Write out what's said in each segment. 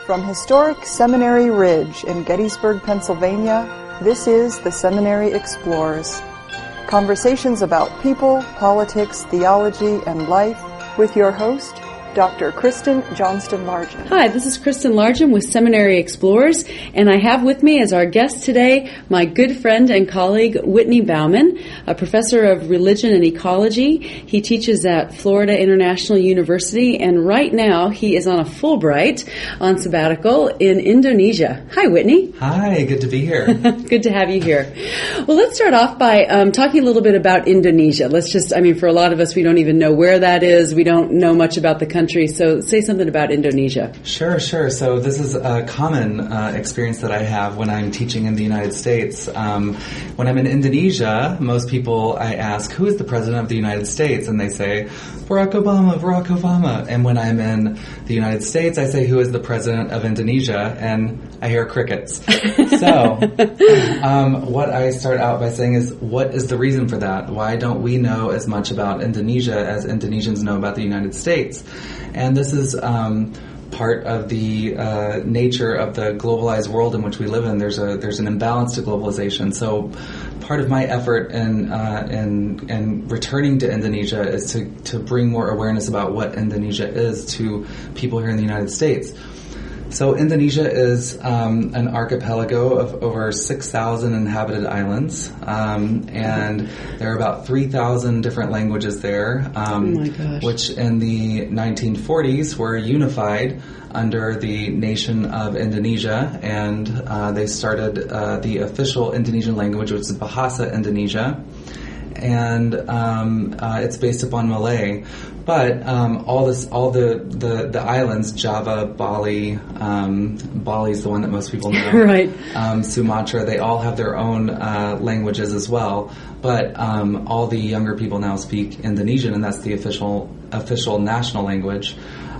From historic Seminary Ridge in Gettysburg, Pennsylvania, this is The Seminary Explores. Conversations about people, politics, theology, and life with your host, Dr. Kristen Johnston-Largent. Hi, this is Kristen Largent with Seminary Explorers, and I have with me as our guest today my good friend and colleague Whitney Bauman, a professor of religion and ecology. He teaches at Florida International University, and right now he is on a Fulbright on sabbatical in Indonesia. Hi, Whitney. Hi, good to be here. Good to have you here. Well, let's start off by talking a little bit about Indonesia. For a lot of us, we don't even know where that is. We don't know much about the country. So say something about Indonesia. Sure. So this is a common experience that I have when I'm teaching in the United States. When I'm in Indonesia, most people I ask, who is the president of the United States? And they say, Barack Obama. And when I'm in the United States, I say, who is the president of Indonesia? And I hear crickets. So what I start out by saying is, what is the reason for that? Why don't we know as much about Indonesia as Indonesians know about the United States? And this is part of the nature of the globalized world in which we live in. There's an imbalance to globalization. So part of my effort in returning to Indonesia is to bring more awareness about what Indonesia is to people here in the United States. So Indonesia is an archipelago of over 6,000 inhabited islands, and there are about 3,000 different languages there, which in the 1940s were unified under the nation of Indonesia, and they started the official Indonesian language, which is Bahasa Indonesia. And it's based upon Malay, but all the islands, Java, Bali, Bali's the one that most people know, right? Sumatra, they all have their own languages as well. But all the younger people now speak Indonesian, and that's the official national language.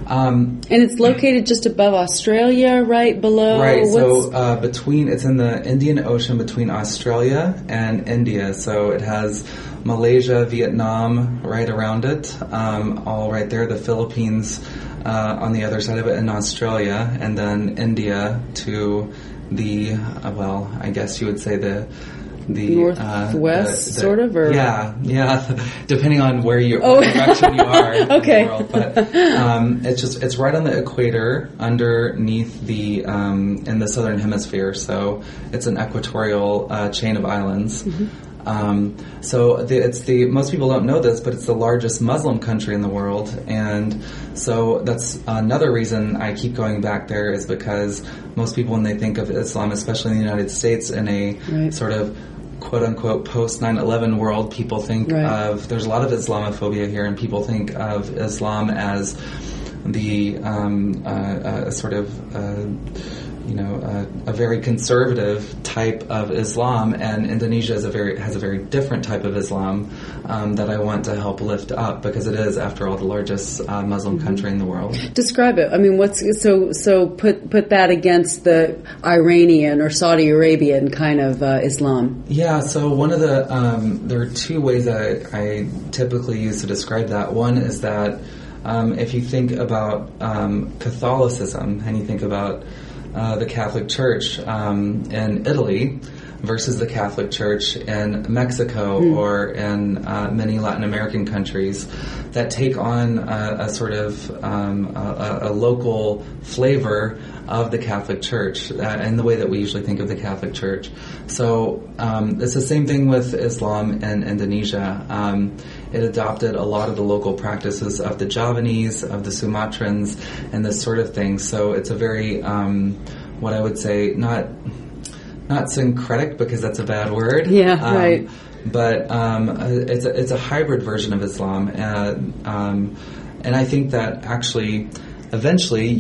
And it's located just above Australia, right below? Right, so it's in the Indian Ocean between Australia and India. So it has Malaysia, Vietnam right around it, all right there, the Philippines on the other side of it, and Australia, and then India to the, I guess you would say the northwest, sort of, or yeah, depending on what direction you are okay. in the world. But it's right on the equator, underneath the in the southern hemisphere. So it's an equatorial chain of islands. Mm-hmm. Most people don't know this, but it's the largest Muslim country in the world, and so that's another reason I keep going back there, is because most people, when they think of Islam, especially in the United States, in a sort of quote-unquote post-9/11 world, people think of, there's a lot of Islamophobia here, and people think of Islam as the a very conservative type of Islam, and Indonesia has a very different type of Islam that I want to help lift up, because it is, after all, the largest Muslim country in the world. Describe it. I mean, what's so put that against the Iranian or Saudi Arabian kind of Islam? Yeah. So one of the there are two ways that I typically use to describe that. One is that if you think about Catholicism, and you think about the Catholic Church in Italy versus the Catholic Church in Mexico or in many Latin American countries, that take on a sort of a local flavor of the Catholic Church and the way that we usually think of the Catholic Church. So it's the same thing with Islam in Indonesia. It adopted a lot of the local practices of the Javanese, of the Sumatrans, and this sort of thing. So it's a very, what I would say, not syncretic, because that's a bad word. Yeah, right. But it's a hybrid version of Islam, and I think that actually, eventually,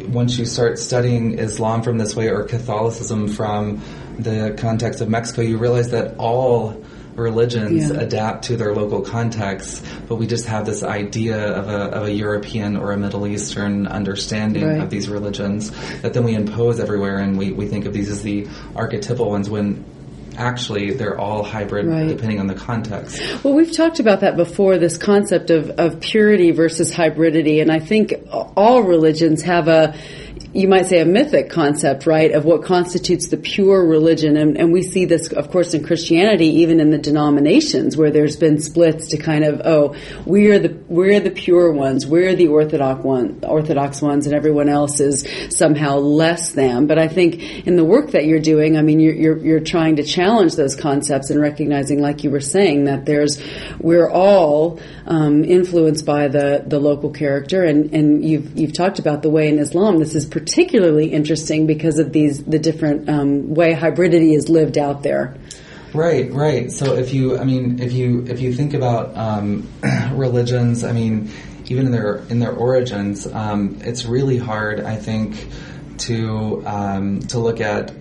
once you start studying Islam from this way, or Catholicism from the context of Mexico, you realize that all religions adapt to their local context, but we just have this idea of a European or a Middle Eastern understanding of these religions that then we impose everywhere, and we think of these as the archetypal ones, when actually they're all hybrid depending on the context. Well, we've talked about that before, this concept of purity versus hybridity, and I think all religions have a you might say, a mythic concept, right, of what constitutes the pure religion. And we see this, of course, in Christianity, even in the denominations, where there's been splits to kind of, we're the pure ones, we're the orthodox ones, and everyone else is somehow less than. But I think in the work that you're doing, I mean, you're trying to challenge those concepts and recognizing, like you were saying, that we're all influenced by the local character, and you've talked about the way in Islam this is particularly interesting because of the different way hybridity is lived out there. Right. So if you think about religions, I mean, even in their origins, it's really hard, I think, to look at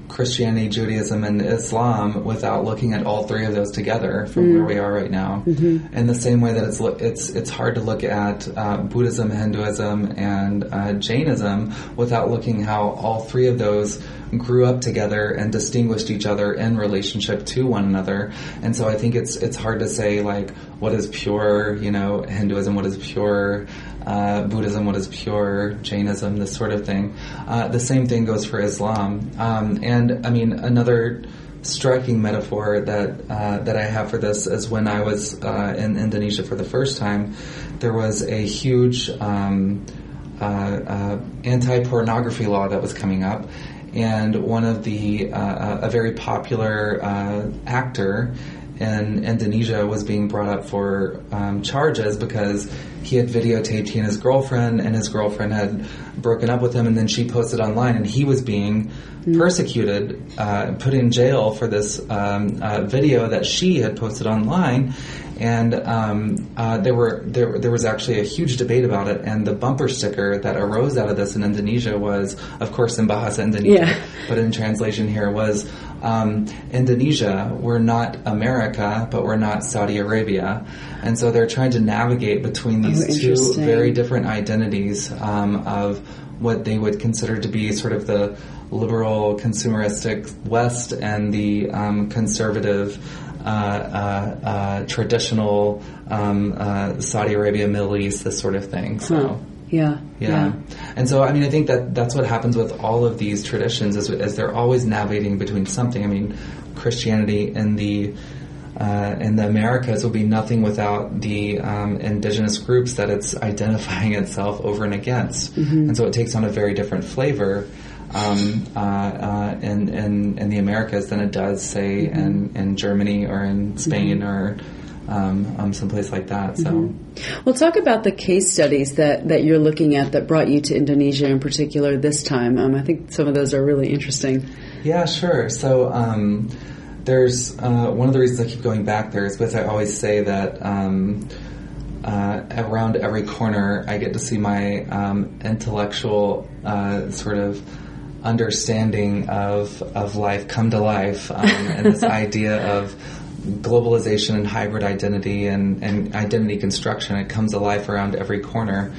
Christianity, Judaism, and Islam without looking at all three of those together from where we are right now. Mm-hmm. In the same way that it's hard to look at Buddhism, Hinduism, and Jainism without looking how all three of those grew up together and distinguished each other in relationship to one another. And so I think it's hard to say, like, what is pure, Hinduism, what is pure Buddhism, what is pure Jainism, this sort of thing. The same thing goes for Islam. And I mean, another striking metaphor that I have for this is when I was in Indonesia for the first time, there was a huge anti-pornography law that was coming up. And one of a very popular actor in Indonesia was being brought up for charges because he had videotaped he and his girlfriend had broken up with him, and then she posted online, and he was being persecuted, put in jail for this video that she had posted online. And there was actually a huge debate about it, and the bumper sticker that arose out of this in Indonesia was, of course, in Bahasa Indonesia, but in translation here was, Indonesia, we're not America, but we're not Saudi Arabia. And so they're trying to navigate between these two very different identities of what they would consider to be sort of the liberal, consumeristic West and the conservative, traditional Saudi Arabia, Middle East, this sort of thing. So yeah. And so I mean, I think that's what happens with all of these traditions is they're always navigating between something. I mean, Christianity in the Americas will be nothing without the indigenous groups that it's identifying itself over and against, and so it takes on a very different flavor in the Americas than it does, say, in Germany or in Spain or someplace like that. So, well, talk about the case studies that you're looking at that brought you to Indonesia in particular this time. I think some of those are really interesting. Yeah, sure. So there's one of the reasons I keep going back there is because I always say that around every corner I get to see my intellectual sort of understanding of life come to life, and this idea of globalization and hybrid identity and identity construction, it comes to life around every corner.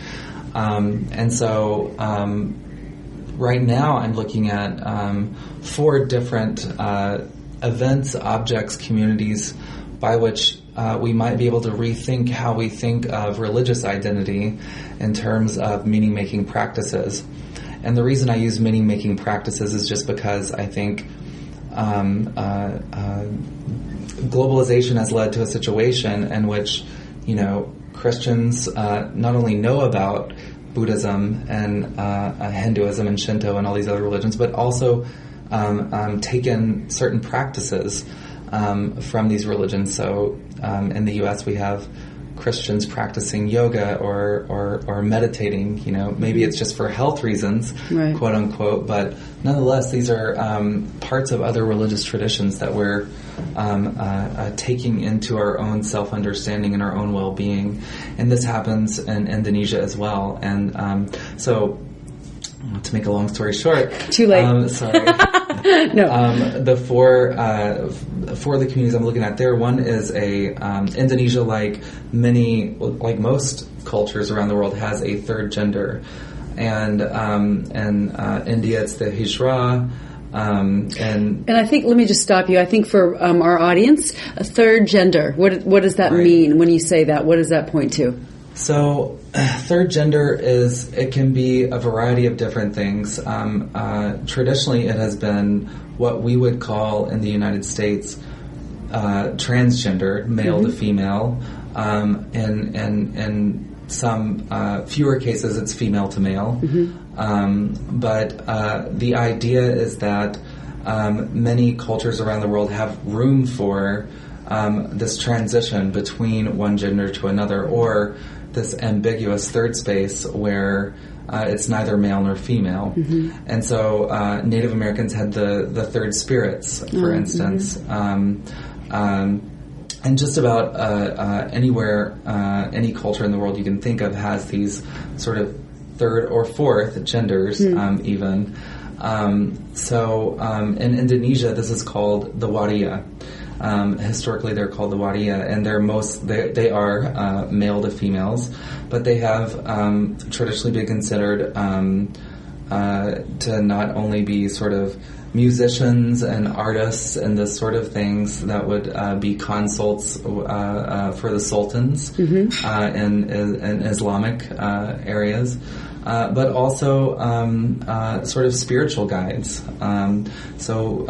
And so right now I'm looking at 4 different events, objects, communities by which we might be able to rethink how we think of religious identity in terms of meaning-making practices. And the reason I use meaning-making practices is just because I think globalization has led to a situation in which, Christians not only know about Buddhism and Hinduism and Shinto and all these other religions, but also taken certain practices from these religions. So in the U.S. we have Christians practicing yoga or meditating. Maybe it's just for health reasons, right, quote unquote, but nonetheless these are parts of other religious traditions that we're taking into our own self-understanding and our own well-being. And this happens in Indonesia as well. And so, to make a long story short, too late. Sorry. No. The four of the communities I'm looking at there, one is a Indonesia, like most cultures around the world, has a third gender, and India it's the hijra. And I think, let me just stop you. I think for our audience, a third gender, what does that right. mean when you say that? What does that point to? So, third gender it can be a variety of different things. Traditionally, it has been what we would call in the United States transgender, male to female. In some fewer cases, it's female to male. But the idea is that many cultures around the world have room for this transition between one gender to another, or this ambiguous third space where it's neither male nor female. And so Native Americans had the third spirits, for instance. And just about anywhere, any culture in the world you can think of has these sort of third or fourth genders, even. So in Indonesia, this is called the waria. Historically, they're called the waria, and they are male to females, but they have traditionally been considered to not only be sort of musicians and artists and this sort of things that would be consults for the sultans in Islamic areas. But also sort of spiritual guides. So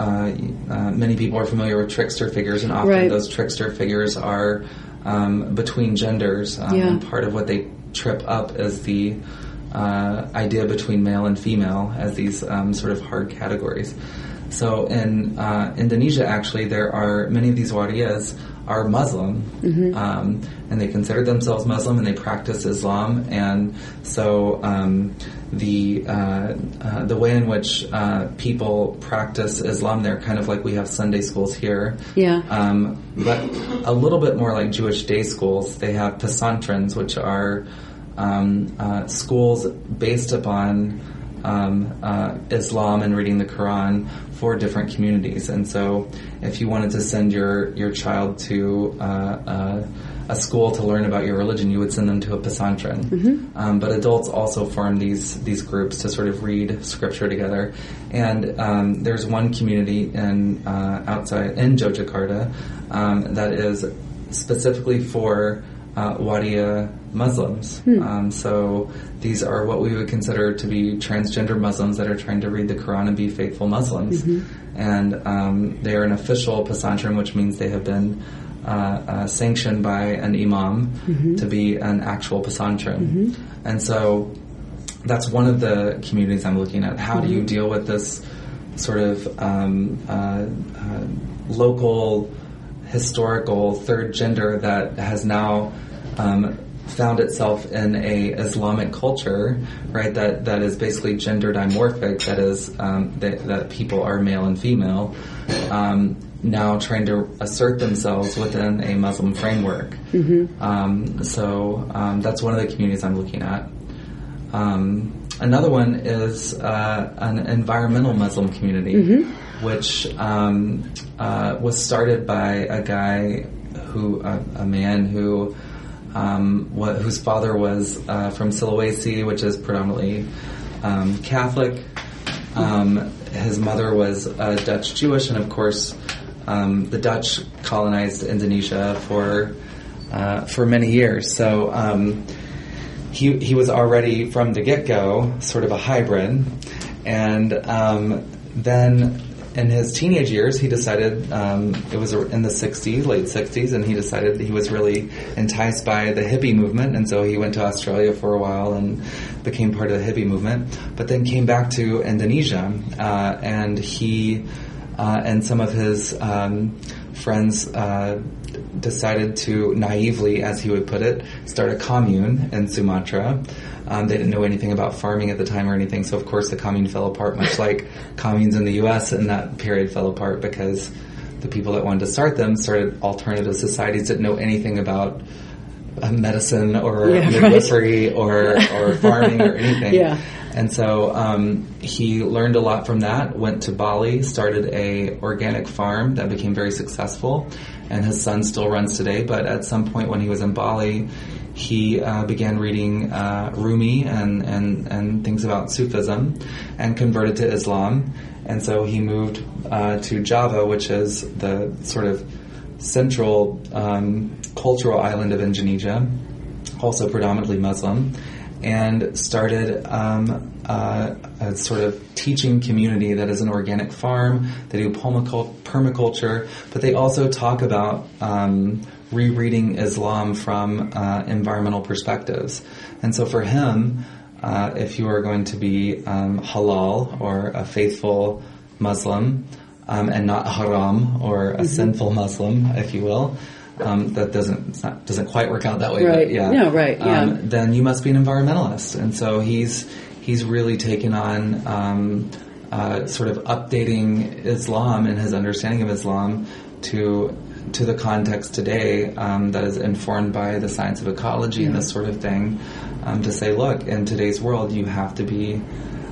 many people are familiar with trickster figures, and often those trickster figures are between genders. And part of what they trip up is the idea between male and female as these sort of hard categories. So in Indonesia, actually, there are many of these wariyas are Muslim, and they consider themselves Muslim, and they practice Islam. And so the way in which people practice Islam there, kind of like we have Sunday schools here, but a little bit more like Jewish day schools. They have pesantrens, which are schools based upon Islam and reading the Quran for different communities. And so if you wanted to send your child to a school to learn about your religion, you would send them to a pesantren. But adults also form these groups to sort of read scripture together. And there's one community outside in Yogyakarta that is specifically for Waria Muslims. So these are what we would consider to be transgender Muslims that are trying to read the Quran and be faithful Muslims. And they are an official pesantren, which means they have been sanctioned by an imam to be an actual pesantren. And so that's one of the communities I'm looking at. How do you deal with this sort of local historical third gender that has now found itself in a Islamic culture, right? That is basically gender dimorphic. That is that people are male and female, now trying to assert themselves within a Muslim framework. So that's one of the communities I'm looking at. Another one is an environmental Muslim community, which was started by a man whose father was from Sulawesi, which is predominantly Catholic. His mother was Dutch Jewish, and of course, the Dutch colonized Indonesia for many years. So he was already from the get-go sort of a hybrid, and then in his teenage years, he decided, it was in the late 60s, and he decided he was really enticed by the hippie movement, and so he went to Australia for a while and became part of the hippie movement, but then came back to Indonesia, and he and some of his friends decided to naively, as he would put it, start a commune in Sumatra. They didn't know anything about farming at the time or anything, so of course the commune fell apart, much like communes in the U.S. in that period fell apart because the people that wanted to start them started alternative societies, didn't know anything about medicine or midwifery or farming or anything. And so he learned a lot from that, went to Bali, started a organic farm that became very successful, and his son still runs today. But at some point when he was in Bali, he began reading Rumi and things about Sufism and converted to Islam. And so he moved to Java, which is the sort of central cultural island of Indonesia. also predominantly Muslim, and started a sort of teaching community that is an organic farm. They do permaculture, but they also talk about rereading Islam from environmental perspectives. And so for him, if you are going to be halal or a faithful Muslim, and not haram or a sinful Muslim, if you will, that doesn't quite work out that way. Right. But yeah. No, right. Yeah. Then you must be an environmentalist. And so he's really taken on sort of updating Islam and his understanding of Islam to the context today that is informed by the science of ecology and this sort of thing, to say, look, in today's world, you have to be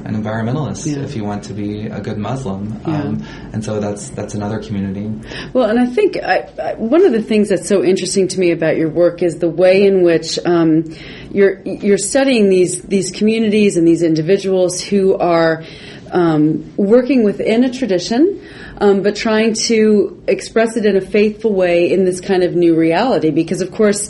an environmentalist if you want to be a good Muslim. And so that's another community. Well, and I think one of the things that's so interesting to me about your work is the way in which you're studying these communities and these individuals who are working within a tradition, but trying to express it in a faithful way in this kind of new reality. Because, of course,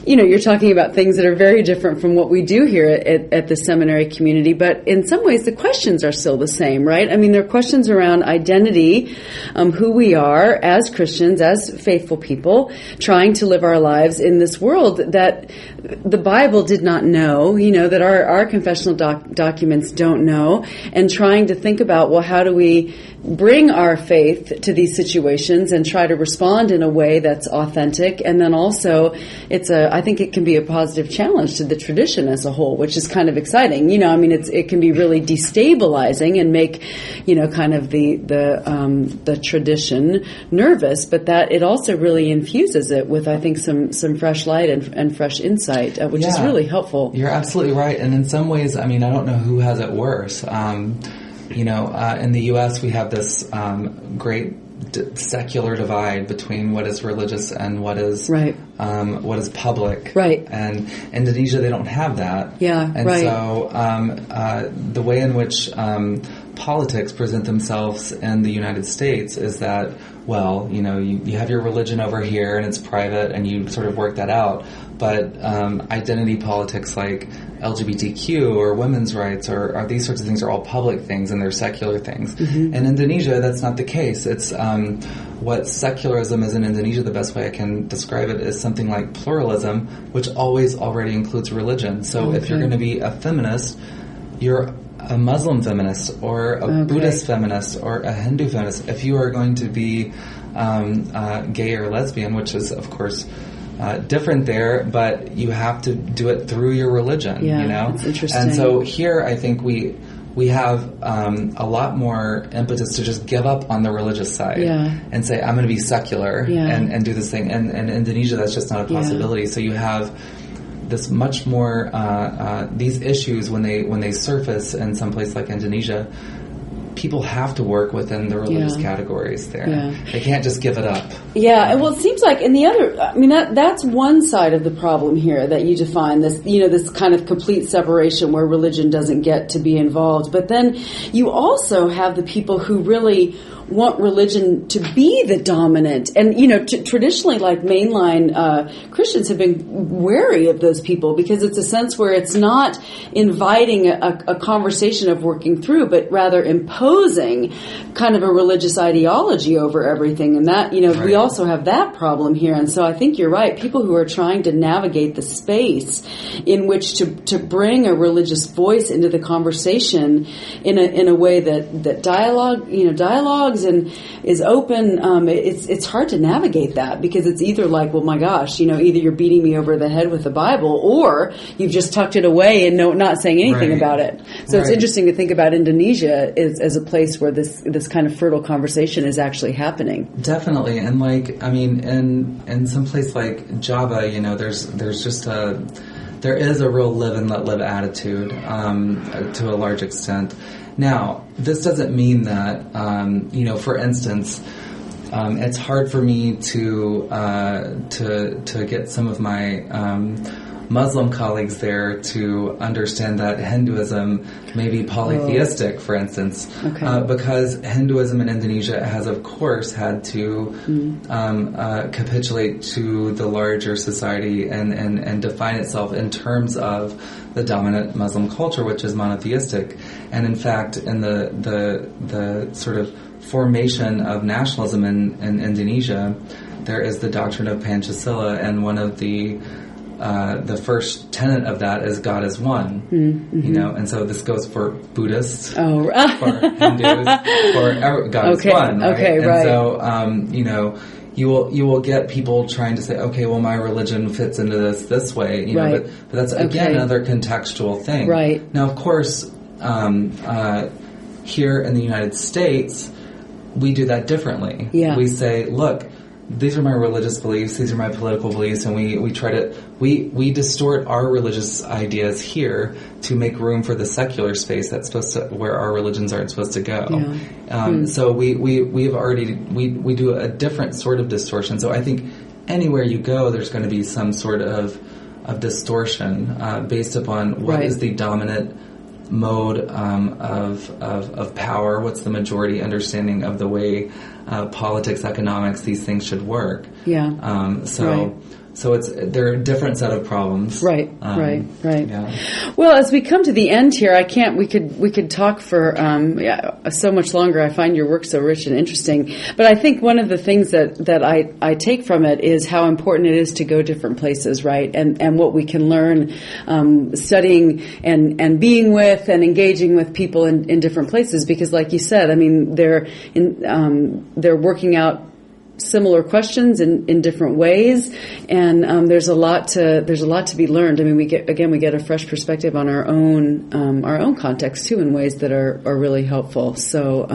you're talking about things that are very different from what we do here at the seminary community, but in some ways the questions are still the same, right? I mean, there are questions around identity, who we are as Christians, as faithful people, trying to live our lives in this world that the Bible did not know, that our confessional documents don't know, and trying to think about, well, how do we bring our faith to these situations and try to respond in a way that's authentic. And then also I think it can be a positive challenge to the tradition as a whole, which is kind of exciting. It can be really destabilizing and make, kind of the tradition nervous, but that it also really infuses it with, I think, some fresh light and fresh insight, which is really helpful. You're absolutely right. And in some ways, I don't know who has it worse. In the U.S. we have this great secular divide between what is religious and what is public. Right. And Indonesia, they don't have that. Yeah. And so the way in which politics present themselves in the United States is that, well, you have your religion over here and it's private and you sort of work that out. But identity politics like LGBTQ or women's rights or these sorts of things are all public things and they're secular things. Mm-hmm. In Indonesia, that's not the case. It's what secularism is in Indonesia, the best way I can describe it is something like pluralism, which always already includes religion. So if you're going to be a feminist, you're a Muslim feminist or a Buddhist feminist or a Hindu feminist. If you are going to be gay or lesbian, which is, of course, different there, but you have to do it through your religion, That's interesting. And so here I think we have a lot more impetus to just give up on the religious side and say, I'm going to be secular and do this thing. And in Indonesia, that's just not a possibility. So you have this much more, these issues when they surface in some place like Indonesia, people have to work within the religious categories there. Yeah. They can't just give it up. Yeah, well, it seems like in the other, that's one side of the problem here that you define, this, this kind of complete separation where religion doesn't get to be involved. But then you also have the people who really want religion to be the dominant. And, traditionally, like mainline Christians have been wary of those people because it's a sense where it's not inviting a conversation of working through, but rather imposing kind of a religious ideology over everything. And that, we also have that problem here. And so I think you're right. People who are trying to navigate the space in which to bring a religious voice into the conversation in a way that dialogues and is open, it's hard to navigate that because it's either like, well, my gosh, either you're beating me over the head with the Bible or you've just tucked it away and not saying anything about it. So it's interesting to think about Indonesia as a place where this kind of fertile conversation is actually happening. Definitely. And in some place like Java, there's just there is a real live and let live attitude to a large extent. Now, this doesn't mean that, for instance, it's hard for me to get some of my Muslim colleagues there to understand that Hinduism may be polytheistic, for instance, because Hinduism in Indonesia has, of course, had to capitulate to the larger society and define itself in terms of the dominant Muslim culture, which is monotheistic. And in fact, in the sort of formation of nationalism in Indonesia, there is the doctrine of Pancasila, and one of the first tenet of that is God is one. And so this goes for Buddhists, for Hindus, for God is one. Right? And so, you will get people trying to say, okay, well, my religion fits into this way, but that's again another contextual thing. Right. Now, of course, here in the United States, we do that differently. Yeah. We say, look, these are my religious beliefs, these are my political beliefs, and we try to we distort our religious ideas here to make room for the secular space that's supposed to, where our religions aren't supposed to go. Yeah. So we've already do a different sort of distortion. So I think anywhere you go, there's going to be some sort of distortion based upon what is the dominant mode of power, what's the majority understanding of the way politics, economics, these things should work. Yeah. So they're a different set of problems. Right. Yeah. Well, as we come to the end here, we could talk for so much longer. I find your work so rich and interesting. But I think one of the things that I take from it is how important it is to go different places, right? And what we can learn studying and being with and engaging with people in different places. Because, like you said, I mean, they're working out similar questions in different ways, and there's a lot to be learned. I mean, we get a fresh perspective on our own context too, in ways that are really helpful. So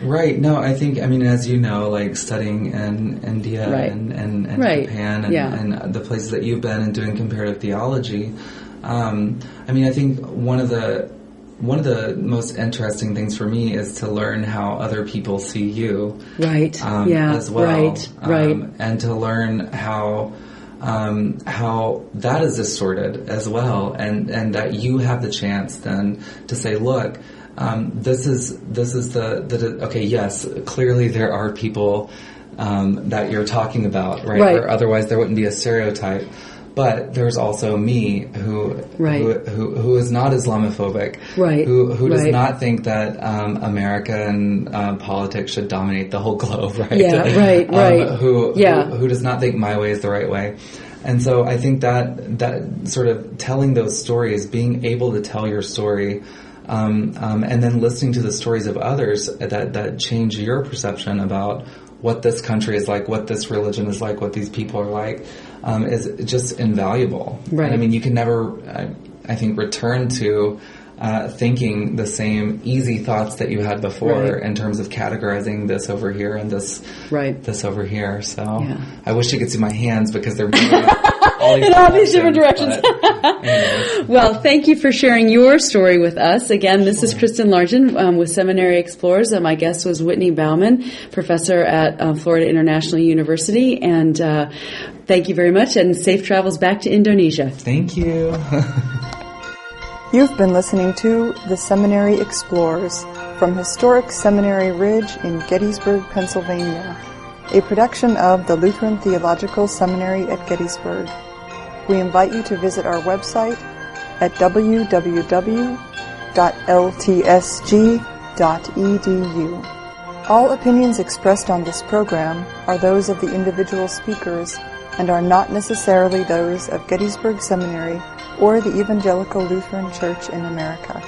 right. No, I think, I mean, as you know, like studying in India and Japan and the places that you've been and doing comparative theology. I mean, I think one of the most interesting things for me is to learn how other people see you, as well, and to learn how that is distorted as well, and that you have the chance then to say, look, this is the okay. Yes, clearly there are people that you're talking about, right? Or otherwise there wouldn't be a stereotype. But there's also me who is not Islamophobic, who does not think that America and politics should dominate the whole globe, right? Yeah, who does not think my way is the right way. And so I think that sort of telling those stories, being able to tell your story, and then listening to the stories of others that change your perception about what this country is like, what this religion is like, what these people are like, is just invaluable. Right. And I mean, you can never, I think, return to thinking the same easy thoughts that you had before in terms of categorizing this over here and this over here. So I wish you could see my hands because they're moving in all these different directions. Well, thank you for sharing your story with us. Again, this is Kristen Largent with Seminary Explorers, and my guest was Whitney Bauman, professor at Florida International University. And thank you very much, and safe travels back to Indonesia. Thank you. You've been listening to The Seminary Explorers from historic Seminary Ridge in Gettysburg, Pennsylvania, a production of the Lutheran Theological Seminary at Gettysburg. We invite you to visit our website at www.ltsg.edu. All opinions expressed on this program are those of the individual speakers and are not necessarily those of Gettysburg Seminary or the Evangelical Lutheran Church in America.